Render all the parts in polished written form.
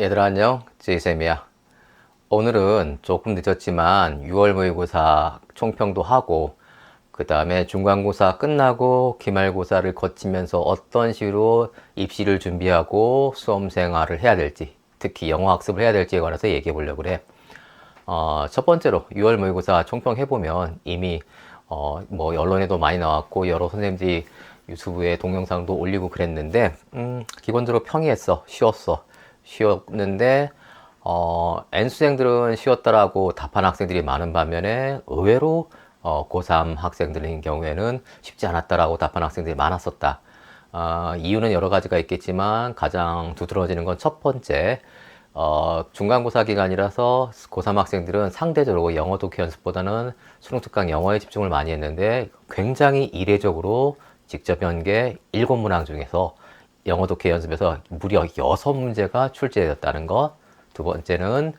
얘들아 안녕, 제이쌤이야. 오늘은 조금 늦었지만 6월 모의고사 총평도 하고 그 다음에 중간고사 끝나고 기말고사를 거치면서 어떤 식으로 입시를 준비하고 수험생활을 해야 될지, 특히 영어 학습을 해야 될지에 관해서 얘기해 보려고 그래. 첫 번째로 6월 모의고사 총평해보면 이미 뭐 언론에도 많이 나왔고 여러 선생님들이 유튜브에 동영상도 올리고 그랬는데 기본적으로 평이했어. 쉬웠는데 N수생들은 쉬웠다라고 답한 학생들이 많은 반면에 의외로 고3 학생들인 경우에는 쉽지 않았다라고 답한 학생들이 많았었다. 이유는 여러 가지가 있겠지만 가장 두드러지는 건 첫 번째, 중간고사 기간이라서 고3 학생들은 상대적으로 영어 독해 연습보다는 수능 특강 영어에 집중을 많이 했는데 굉장히 이례적으로 직접 연계 7문항 중에서 영어 독해 연습에서 무려 6문제가 출제되었다는 것. 두 번째는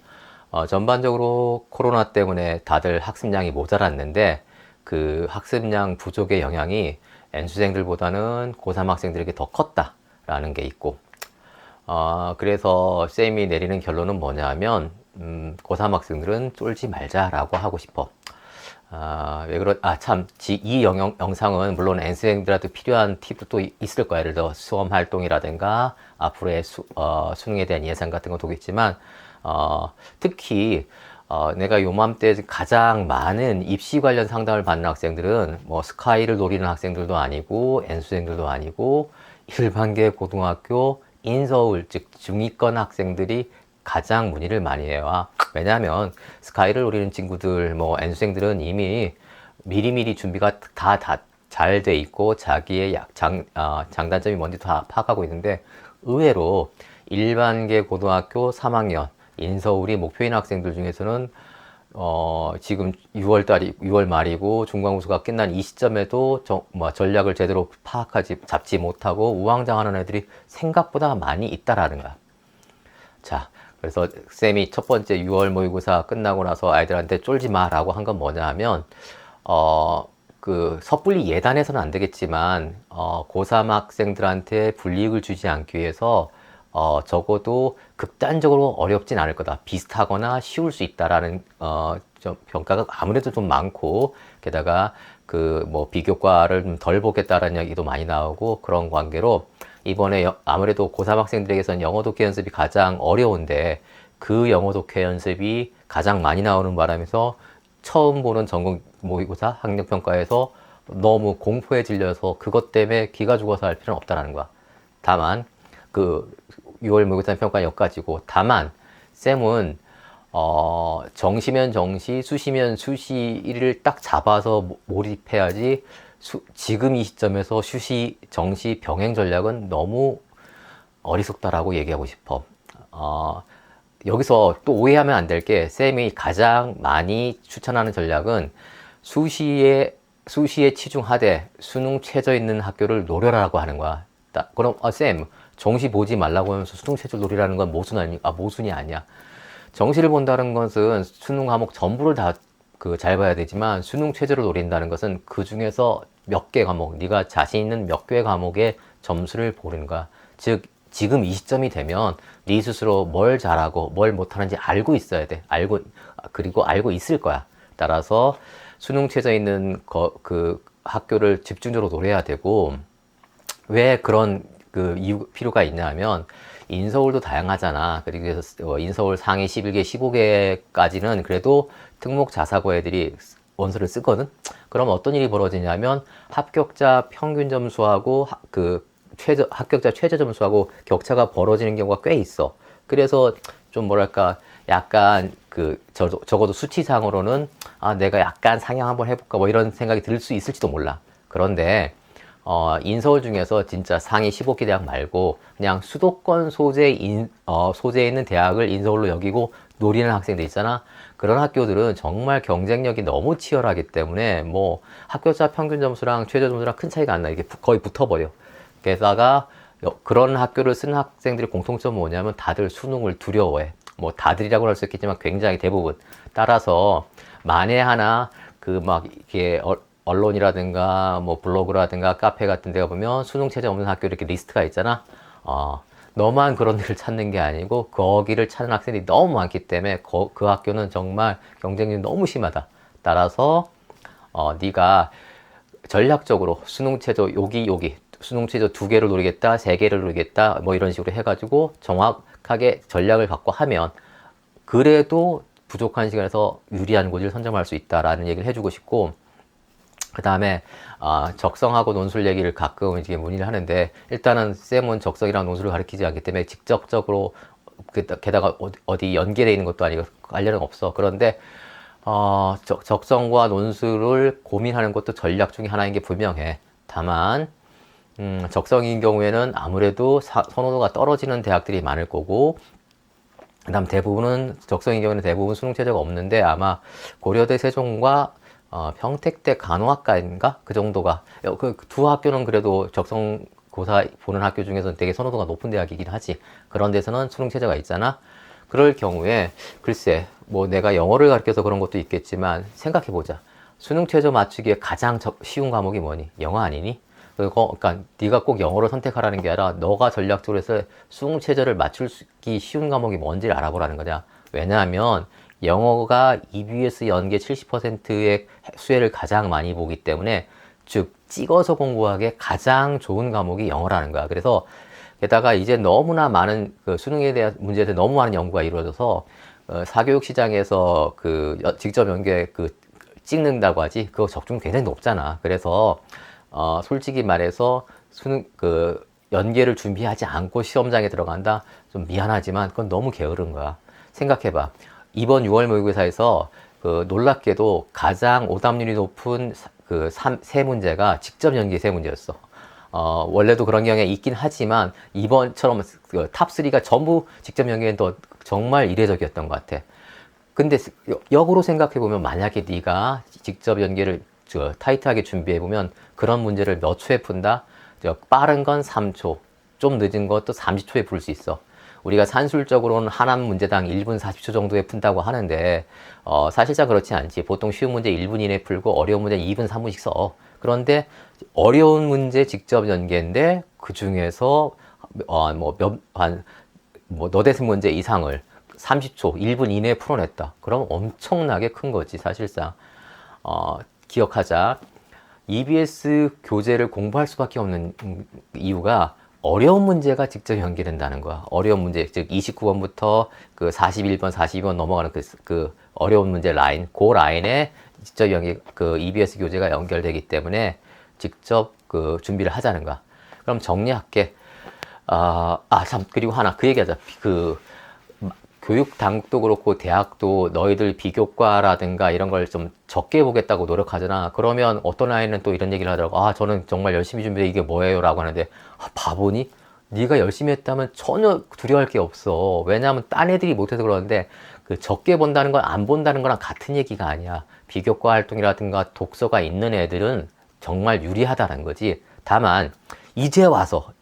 전반적으로 코로나 때문에 다들 학습량이 모자랐는데 그 학습량 부족의 영향이 N수생들보다는 고3 학생들에게 더 컸다라는 게 있고, 그래서 쌤이 내리는 결론은 뭐냐면 고3 학생들은 쫄지 말자라고 하고 싶어. 참, 이 영상은 물론 N수생들한테 필요한 팁도 또 있을 거야. 예를 들어 수험 활동이라든가 앞으로의 수능에 대한 예상 같은 것도 있지만, 특히 내가 요맘때 가장 많은 입시 관련 상담을 받는 학생들은 뭐 스카이를 노리는 학생들도 아니고 N수생들도 아니고 일반계 고등학교 인서울, 즉 중위권 학생들이 가장 문의를 많이 해요. 왜냐하면 스카이를 노리는 친구들, 뭐 N수생들은 이미 미리미리 준비가 다 잘 돼 있고 자기의 장단점이 뭔지 다 파악하고 있는데, 의외로 일반계 고등학교 3학년 인서울이 목표인 학생들 중에서는 지금 6월 말이고 중간고사가 끝난 이 시점에도 전략을 제대로 잡지 못하고 우왕좌왕하는 애들이 생각보다 많이 있다라는 거야. 자, 그래서 쌤이 첫 번째 6월 모의고사 끝나고 나서 아이들한테 쫄지 마라고 한 건 뭐냐 하면, 그 섣불리 예단해서는 안 되겠지만 고3 학생들한테 불이익을 주지 않기 위해서 적어도 극단적으로 어렵진 않을 거다. 비슷하거나 쉬울 수 있다라는 좀 평가가 아무래도 좀 많고, 게다가 그 뭐 비교과를 좀 덜 보겠다라는 얘기도 많이 나오고, 그런 관계로 이번에 아무래도 고3 학생들에게서는 영어 독해 연습이 가장 어려운데 그 영어 독해 연습이 가장 많이 나오는 바람에서 처음 보는 전공 모의고사 학력평가에서 너무 공포에 질려서 그것 때문에 기가 죽어서 할 필요는 없다라는 거야. 다만 그 6월 모의고사 평가는 여기까지고, 다만 쌤은 정시면 정시, 수시면 수시를 딱 잡아서 몰입해야지, 지금 이 시점에서 수시, 정시 병행 전략은 너무 어리석다라고 얘기하고 싶어. 여기서 또 오해하면 안 될 게, 쌤이 가장 많이 추천하는 전략은 수시에 치중하되 수능 최저 있는 학교를 노려라고 하는 거야. 그럼 쌤, 정시 보지 말라고 하면서 수능 최저 노리라는 건 모순이 아니야. 정시를 본다는 것은 수능 과목 전부를 다 잘 봐야 되지만, 수능 최저를 노린다는 것은 그 중에서 몇 개 과목, 네가 자신 있는 몇 개 과목의 점수를 보는 거야. 즉 지금 이 시점이 되면 네 스스로 뭘 잘하고 뭘 못하는지 알고 있어야 돼. 그리고 알고 있을 거야. 따라서 수능 최저 있는 그 학교를 집중적으로 노려야 되고, 왜 그런 이유 필요가 있냐면, 인서울도 다양하잖아. 그래서 인서울 상위 11개, 15개까지는 그래도 특목 자사고 애들이 원서를 쓰거든. 그럼 어떤 일이 벌어지냐면 합격자 평균 점수하고 합격자 최저 점수하고 격차가 벌어지는 경우가 꽤 있어. 그래서 좀 뭐랄까, 약간 적어도 수치상으로는 내가 약간 상향 한번 해볼까 뭐 이런 생각이 들 수 있을지도 몰라. 그런데 인서울 중에서 진짜 상위 15개 대학 말고 그냥 수도권 소재에 있는 대학을 인서울로 여기고 노리는 학생들 있잖아. 그런 학교들은 정말 경쟁력이 너무 치열하기 때문에 뭐 합격자 평균 점수랑 최저 점수랑 큰 차이가 안 나. 이게 거의 붙어버려. 게다가 그런 학교를 쓰는 학생들의 공통점은 뭐냐면 다들 수능을 두려워해. 뭐 다들이라고 할 수 있겠지만 굉장히 대부분. 따라서 만에 하나 이게 언론이라든가 뭐 블로그라든가 카페 같은 데가 보면 수능 최저 없는 학교 이렇게 리스트가 있잖아. 너만 그런 데를 찾는 게 아니고 거기를 찾는 학생들이 너무 많기 때문에 그 학교는 정말 경쟁률이 너무 심하다. 따라서 네가 전략적으로 수능 최저 여기 수능 최저 2개를 노리겠다, 3개를 노리겠다, 뭐 이런 식으로 해가지고 정확하게 전략을 갖고 하면 그래도 부족한 시간에서 유리한 고지를 선점할 수 있다라는 얘기를 해주고 싶고, 그 다음에 적성하고 논술 얘기를 가끔 이제 문의를 하는데, 일단은 쌤은 적성이랑 논술을 가르치지 않기 때문에 직접적으로 게다가 어디 연계되어 있는 것도 아니고 관련은 없어. 그런데 적성과 논술을 고민하는 것도 전략 중에 하나인 게 분명해. 다만 적성인 경우에는 아무래도 선호도가 떨어지는 대학들이 많을 거고, 그 다음 대부분은 적성인 경우에는 대부분 수능 최저가 없는데, 아마 고려대 세종과 평택대 간호학과인가 그 정도가, 그 두 학교는 그래도 적성고사 보는 학교 중에서는 되게 선호도가 높은 대학이긴 하지. 그런 데서는 수능 최저가 있잖아. 그럴 경우에 글쎄 뭐 내가 영어를 가르쳐서 그런 것도 있겠지만, 생각해보자. 수능 최저 맞추기에 가장 쉬운 과목이 뭐니? 영어 아니니? 그러니까 네가 꼭 영어를 선택하라는 게 아니라 너가 전략적으로 해서 수능 최저를 맞추기 쉬운 과목이 뭔지를 알아보라는 거냐. 왜냐하면 영어가 EBS 연계 70%의 수혜를 가장 많이 보기 때문에, 즉 찍어서 공부하기에 가장 좋은 과목이 영어라는 거야. 그래서 게다가 이제 너무나 많은 수능에 대한 문제에 대해 너무 많은 연구가 이루어져서 사교육 시장에서 직접 연계 찍는다고 하지, 그거 적중 굉장히 높잖아. 그래서 솔직히 말해서 수능 연계를 준비하지 않고 시험장에 들어간다? 좀 미안하지만 그건 너무 게으른 거야. 생각해봐. 이번 6월 모의고사에서 놀랍게도 가장 오답률이 높은 세 문제가 직접 연계 세 문제였어. 원래도 그런 경향이 있긴 하지만 이번처럼 탑3가 전부 직접 연계는 더 정말 이례적이었던 것 같아. 근데 역으로 생각해보면, 만약에 네가 직접 연계를 타이트하게 준비해보면 그런 문제를 몇 초에 푼다? 빠른 건 3초, 좀 늦은 것도 30초에 풀 수 있어. 우리가 산술적으로는 하나 문제당 1분 40초 정도에 푼다고 하는데 사실상 그렇지 않지. 보통 쉬운 문제 1분 이내에 풀고 어려운 문제 2분 3분씩 써. 그런데 어려운 문제 직접 연계인데 그 중에서 너댓 문제 이상을 30초, 1분 이내에 풀어냈다. 그럼 엄청나게 큰 거지, 사실상. 기억하자. EBS 교재를 공부할 수밖에 없는 이유가 어려운 문제가 직접 연계된다는 거야. 어려운 문제, 즉 29번부터 41번, 42번 넘어가는 그 어려운 문제 라인, 그 라인에 직접 연계, EBS 교재가 연결되기 때문에 직접 준비를 하자는 거야. 그럼 정리할게. 그리고 하나, 얘기하자. 교육 당국도 그렇고 대학도 너희들 비교과라든가 이런 걸 좀 적게 보겠다고 노력하잖아. 그러면 어떤 아이는 또 이런 얘기를 하더라고. 저는 정말 열심히 준비해, 이게 뭐예요? 라고 하는데, 바보니? 네가 열심히 했다면 전혀 두려워할 게 없어. 왜냐하면 딴 애들이 못해서 그러는데, 적게 본다는 건 안 본다는 거랑 같은 얘기가 아니야. 비교과 활동이라든가 독서가 있는 애들은 정말 유리하다는 거지. 다만 이제 와서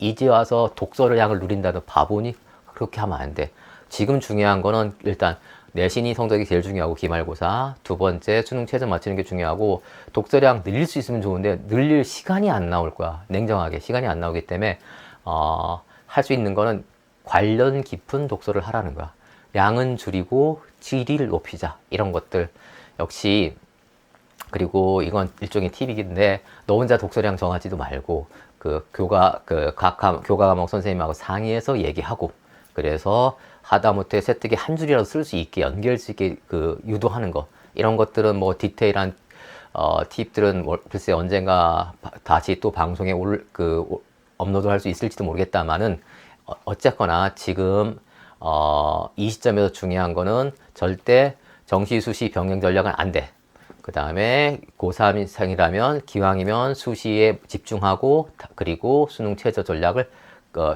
독서를 양을 누린다는 바보니? 그렇게 하면 안 돼. 지금 중요한 거는 일단 내신이 성적이 제일 중요하고, 기말고사, 두 번째 수능 최저 맞추는 게 중요하고, 독서량 늘릴 수 있으면 좋은데 늘릴 시간이 안 나올 거야. 냉정하게 시간이 안 나오기 때문에 할 수 있는 거는 관련 깊은 독서를 하라는 거야. 양은 줄이고 질을 높이자, 이런 것들. 역시 그리고 이건 일종의 팁이긴데, 너 혼자 독서량 정하지도 말고 각 교과 과목 선생님하고 상의해서 얘기하고, 그래서 하다못해 세특에 한 줄이라도 쓸 수 있게, 연결할 수 있게 유도하는 거, 이런 것들은 뭐 디테일한 팁들은 글쎄 언젠가 다시 또 방송에 업로드 할 수 있을지도 모르겠다마는, 어쨌거나 지금 이 시점에서 중요한 거는 절대 정시, 수시 병행 전략은 안 돼. 그 다음에 고3이상이라면 기왕이면 수시에 집중하고, 그리고 수능 최저 전략을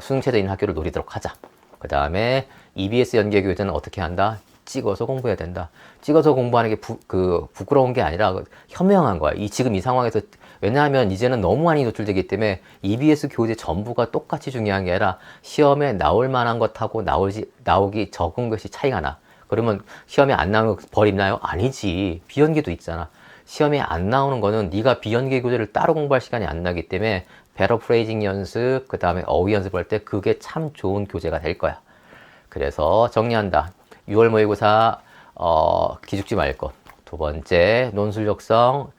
수능 최저인 학교를 노리도록 하자. 그 다음에 EBS 연계 교재는 어떻게 한다? 찍어서 공부해야 된다. 찍어서 공부하는 게 부끄러운 게 아니라 현명한 거야. 지금 이 상황에서. 왜냐하면 이제는 너무 많이 노출되기 때문에 EBS 교재 전부가 똑같이 중요한 게 아니라 시험에 나올 만한 것하고 나오기 적은 것이 차이가 나. 그러면 시험에 안 나오는 거 버리나요? 아니지. 비연계도 있잖아. 시험에 안 나오는 거는 네가 비연계 교재를 따로 공부할 시간이 안 나기 때문에 배러 프레이징 연습, 그 다음에 어휘 연습할 때 그게 참 좋은 교재가 될 거야. 그래서 정리한다. 6월 모의고사 기죽지 말 것. 두 번째, 논술 적성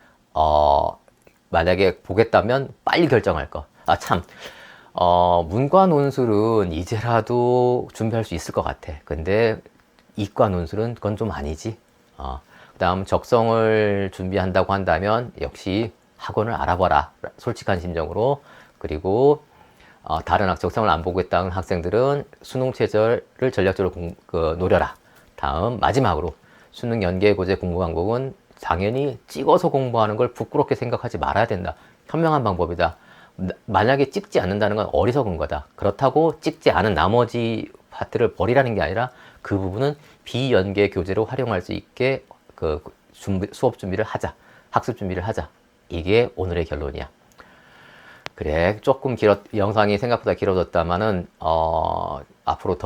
만약에 보겠다면 빨리 결정할 것. 아, 참. 문과 논술은 이제라도 준비할 수 있을 것 같아. 근데 이과 논술은 그건 좀 아니지. 그 다음 적성을 준비한다고 한다면 역시 학원을 알아봐라. 솔직한 심정으로. 그리고 다른 적성을 안 보겠다는 학생들은 수능 최저를 전략적으로 노려라. 다음 마지막으로 수능 연계고제 공부 방법은 당연히 찍어서 공부하는 걸 부끄럽게 생각하지 말아야 된다. 현명한 방법이다. 만약에 찍지 않는다는 건 어리석은 거다. 그렇다고 찍지 않은 나머지 파트를 버리라는 게 아니라 그 부분은 비연계 교재로 활용할 수 있게 수업 준비를 하자. 학습 준비를 하자. 이게 오늘의 결론이야. 그래, 조금 영상이 생각보다 길어졌다마는, 앞으로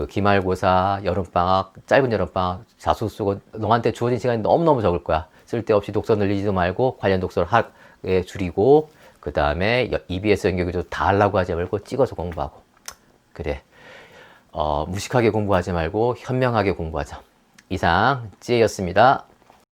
기말고사, 여름방학, 짧은 여름방학, 자소 쓰고, 너한테 주어진 시간이 너무너무 적을 거야. 쓸데없이 독서 늘리지도 말고, 관련 독서를 줄이고, 그 다음에 EBS 연계교재 다 하려고 하지 말고, 찍어서 공부하고. 그래. 무식하게 공부하지 말고, 현명하게 공부하자. 이상, 찌에였습니다.